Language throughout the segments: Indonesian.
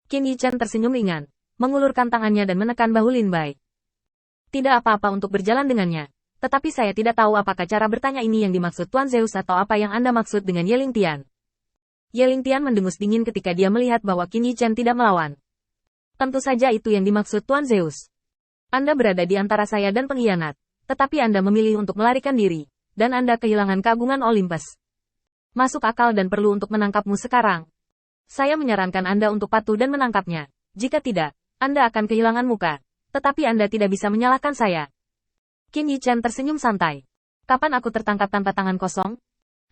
Qin Yichen tersenyum ringan, mengulurkan tangannya dan menekan bahu Lin Bai. Tidak apa-apa untuk berjalan dengannya. Tetapi saya tidak tahu apakah cara bertanya ini yang dimaksud Tuan Zeus atau apa yang Anda maksud dengan Yeling Tian. Yeling Tian mendengus dingin ketika dia melihat bahwa Qin Yichen tidak melawan. Tentu saja itu yang dimaksud Tuan Zeus. Anda berada di antara saya dan pengkhianat, tetapi Anda memilih untuk melarikan diri, dan Anda kehilangan keagungan Olympus. Masuk akal dan perlu untuk menangkapmu sekarang. Saya menyarankan Anda untuk patuh dan menangkapnya. Jika tidak, Anda akan kehilangan muka. Tetapi Anda tidak bisa menyalahkan saya. Qin Yichen tersenyum santai. Kapan aku tertangkap tanpa tangan kosong?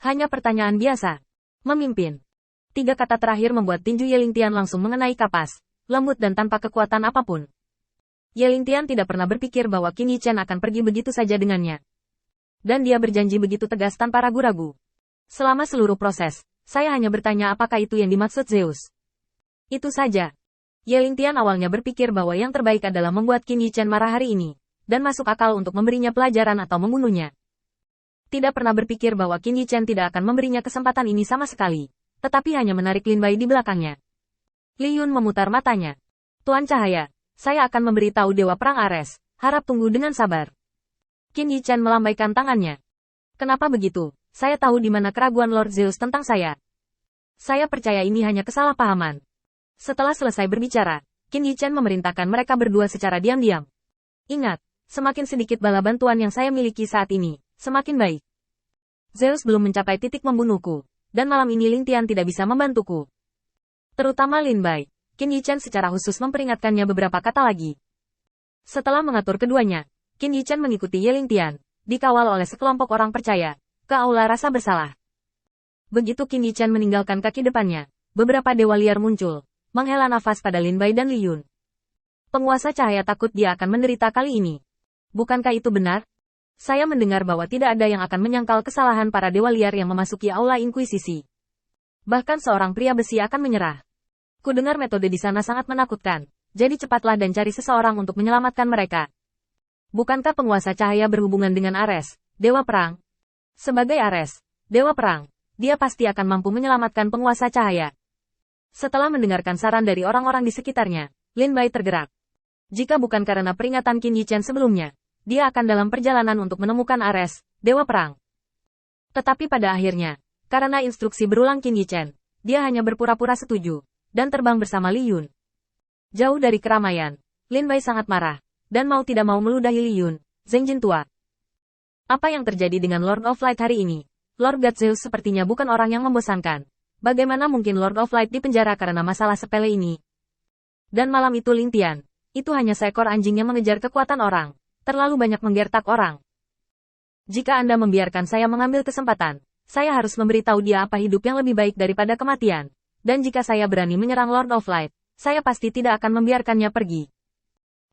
Hanya pertanyaan biasa. Memimpin. 3 kata terakhir membuat tinju Yeling Tian langsung mengenai kapas, lembut dan tanpa kekuatan apapun. Yeling Tian tidak pernah berpikir bahwa Qin Yichen akan pergi begitu saja dengannya. Dan dia berjanji begitu tegas tanpa ragu-ragu. Selama seluruh proses, saya hanya bertanya apakah itu yang dimaksud Zeus. Itu saja. Yeling Tian awalnya berpikir bahwa yang terbaik adalah membuat Qin Yichen marah hari ini, dan masuk akal untuk memberinya pelajaran atau membunuhnya. Tidak pernah berpikir bahwa Qin Yichen tidak akan memberinya kesempatan ini sama sekali, tetapi hanya menarik Lin Bai di belakangnya. Li Yun memutar matanya. Tuan Cahaya, saya akan memberitahu Dewa Perang Ares, harap tunggu dengan sabar. Qin Yichen melambaikan tangannya. Kenapa begitu? Saya tahu di mana keraguan Lord Zeus tentang saya. Saya percaya ini hanya kesalahpahaman. Setelah selesai berbicara, Qin Yichen memerintahkan mereka berdua secara diam-diam. Ingat, semakin sedikit bala bantuan yang saya miliki saat ini, semakin baik. Zeus belum mencapai titik membunuhku, dan malam ini Lin Tian tidak bisa membantuku. Terutama Lin Bai. Qin Yichen secara khusus memperingatkannya beberapa kata lagi. Setelah mengatur keduanya, Qin Yichen mengikuti Yeling Tian, dikawal oleh sekelompok orang percaya, ke aula rasa bersalah. Begitu Qin Yichen meninggalkan kaki depannya, beberapa dewa liar muncul, menghela nafas pada Lin Bai dan Li Yun. Penguasa cahaya takut dia akan menderita kali ini. Bukankah itu benar? Saya mendengar bahwa tidak ada yang akan menyangkal kesalahan para dewa liar yang memasuki aula inkuisisi. Bahkan seorang pria besi akan menyerah. Kudengar metode di sana sangat menakutkan, jadi cepatlah dan cari seseorang untuk menyelamatkan mereka. Bukankah penguasa cahaya berhubungan dengan Ares, Dewa Perang? Sebagai Ares, Dewa Perang, dia pasti akan mampu menyelamatkan penguasa cahaya. Setelah mendengarkan saran dari orang-orang di sekitarnya, Lin Bai tergerak. Jika bukan karena peringatan Qin Yichen sebelumnya, dia akan dalam perjalanan untuk menemukan Ares, Dewa Perang. Tetapi pada akhirnya, karena instruksi berulang Qin Yichen, dia hanya berpura-pura setuju, dan terbang bersama Li Yun. Jauh dari keramaian, Lin Bai sangat marah, dan mau tidak mau meludahi Li Yun, Zheng Jin tua. Apa yang terjadi dengan Lord of Light hari ini? Lord God Zeus sepertinya bukan orang yang membosankan. Bagaimana mungkin Lord of Light dipenjara karena masalah sepele ini? Dan malam itu Lin Tian, itu hanya seekor anjing yang mengejar kekuatan orang, terlalu banyak menggertak orang. Jika Anda membiarkan saya mengambil kesempatan, saya harus memberitahu dia apa hidup yang lebih baik daripada kematian. Dan jika saya berani menyerang Lord of Light, saya pasti tidak akan membiarkannya pergi.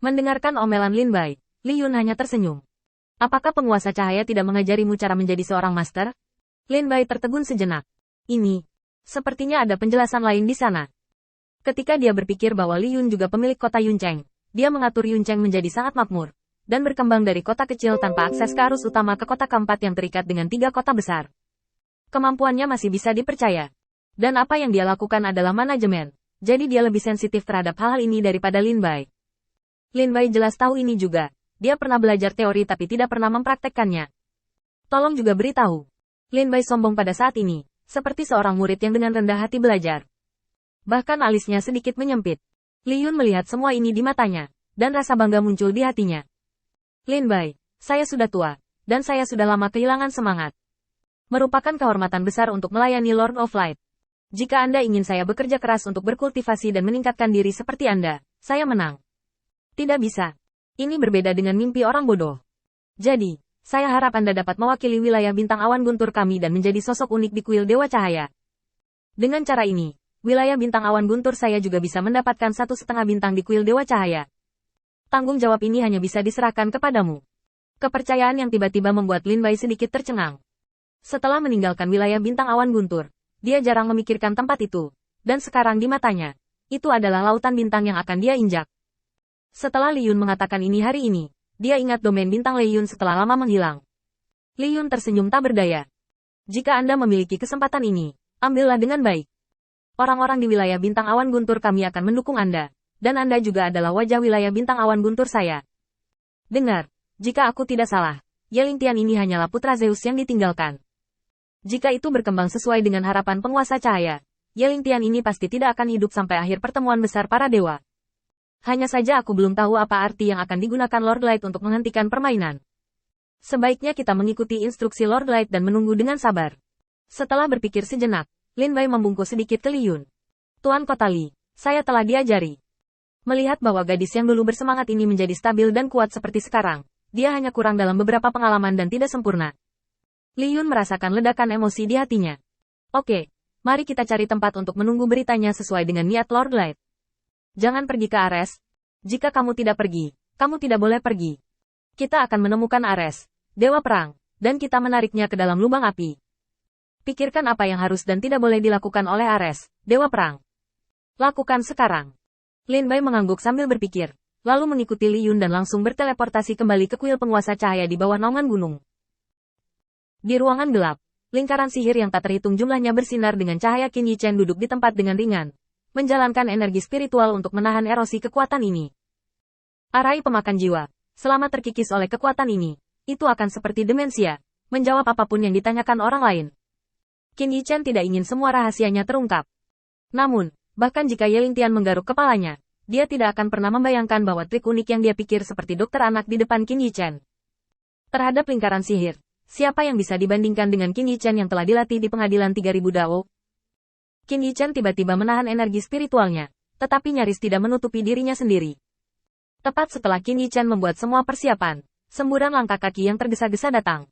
Mendengarkan omelan Lin Bai, Li Yun hanya tersenyum. Apakah penguasa cahaya tidak mengajarimu cara menjadi seorang master? Lin Bai tertegun sejenak. Ini, sepertinya ada penjelasan lain di sana. Ketika dia berpikir bahwa Li Yun juga pemilik kota Yuncheng, dia mengatur Yuncheng menjadi sangat makmur, dan berkembang dari kota kecil tanpa akses ke arus utama ke kota keempat yang terikat dengan 3 kota besar. Kemampuannya masih bisa dipercaya. Dan apa yang dia lakukan adalah manajemen, jadi dia lebih sensitif terhadap hal-hal ini daripada Lin Bai. Lin Bai jelas tahu ini juga. Dia pernah belajar teori tapi tidak pernah mempraktekkannya. Tolong juga beritahu. Lin Bai sombong pada saat ini, seperti seorang murid yang dengan rendah hati belajar. Bahkan alisnya sedikit menyempit. Li Yun melihat semua ini di matanya, dan rasa bangga muncul di hatinya. Lin Bai, saya sudah tua, dan saya sudah lama kehilangan semangat. Merupakan kehormatan besar untuk melayani Lord of Light. Jika Anda ingin saya bekerja keras untuk berkultivasi dan meningkatkan diri seperti Anda, saya menang. Tidak bisa. Ini berbeda dengan mimpi orang bodoh. Jadi, saya harap Anda dapat mewakili wilayah bintang awan guntur kami dan menjadi sosok unik di kuil Dewa Cahaya. Dengan cara ini, wilayah bintang awan guntur saya juga bisa mendapatkan 1,5 bintang di kuil Dewa Cahaya. Tanggung jawab ini hanya bisa diserahkan kepadamu. Kepercayaan yang tiba-tiba membuat Lin Bai sedikit tercengang. Setelah meninggalkan wilayah bintang awan guntur, dia jarang memikirkan tempat itu, dan sekarang di matanya, itu adalah lautan bintang yang akan dia injak. Setelah Li Yun mengatakan ini hari ini, dia ingat domain bintang Li Yun setelah lama menghilang. Li Yun tersenyum tak berdaya. Jika Anda memiliki kesempatan ini, ambillah dengan baik. Orang-orang di wilayah bintang awan guntur kami akan mendukung Anda. Dan Anda juga adalah wajah wilayah bintang awan guntur saya. Dengar, jika aku tidak salah, Yelingtian ini hanyalah putra Zeus yang ditinggalkan. Jika itu berkembang sesuai dengan harapan penguasa cahaya, Yelingtian ini pasti tidak akan hidup sampai akhir pertemuan besar para dewa. Hanya saja aku belum tahu apa arti yang akan digunakan Lord Light untuk menghentikan permainan. Sebaiknya kita mengikuti instruksi Lord Light dan menunggu dengan sabar. Setelah berpikir sejenak, Lin Bai membungkuk sedikit ke Li Yun. Tuan Kota Li, saya telah diajari. Melihat bahwa gadis yang dulu bersemangat ini menjadi stabil dan kuat seperti sekarang, dia hanya kurang dalam beberapa pengalaman dan tidak sempurna. Li Yun merasakan ledakan emosi di hatinya. Oke, mari kita cari tempat untuk menunggu beritanya sesuai dengan niat Lord Light. Jangan pergi ke Ares. Jika kamu tidak pergi, kamu tidak boleh pergi. Kita akan menemukan Ares, Dewa Perang, dan kita menariknya ke dalam lubang api. Pikirkan apa yang harus dan tidak boleh dilakukan oleh Ares, Dewa Perang. Lakukan sekarang. Lin Bai mengangguk sambil berpikir, lalu mengikuti Li Yun dan langsung berteleportasi kembali ke kuil penguasa cahaya di bawah naungan gunung. Di ruangan gelap, lingkaran sihir yang tak terhitung jumlahnya bersinar dengan cahaya. Qin Yichen duduk di tempat dengan ringan, menjalankan energi spiritual untuk menahan erosi kekuatan ini. Arai pemakan jiwa, selama terkikis oleh kekuatan ini, itu akan seperti demensia, menjawab apapun yang ditanyakan orang lain. Qin Yichen tidak ingin semua rahasianya terungkap. Namun, bahkan jika Yelingtian menggaruk kepalanya, dia tidak akan pernah membayangkan bahwa trik unik yang dia pikir seperti dokter anak di depan Qin Yichen. Terhadap lingkaran sihir, siapa yang bisa dibandingkan dengan Qin Yichen yang telah dilatih di pengadilan 3000 Dao? Qin Yichen tiba-tiba menahan energi spiritualnya, tetapi nyaris tidak menutupi dirinya sendiri. Tepat setelah Qin Yichen membuat semua persiapan, semburan langkah kaki yang tergesa-gesa datang.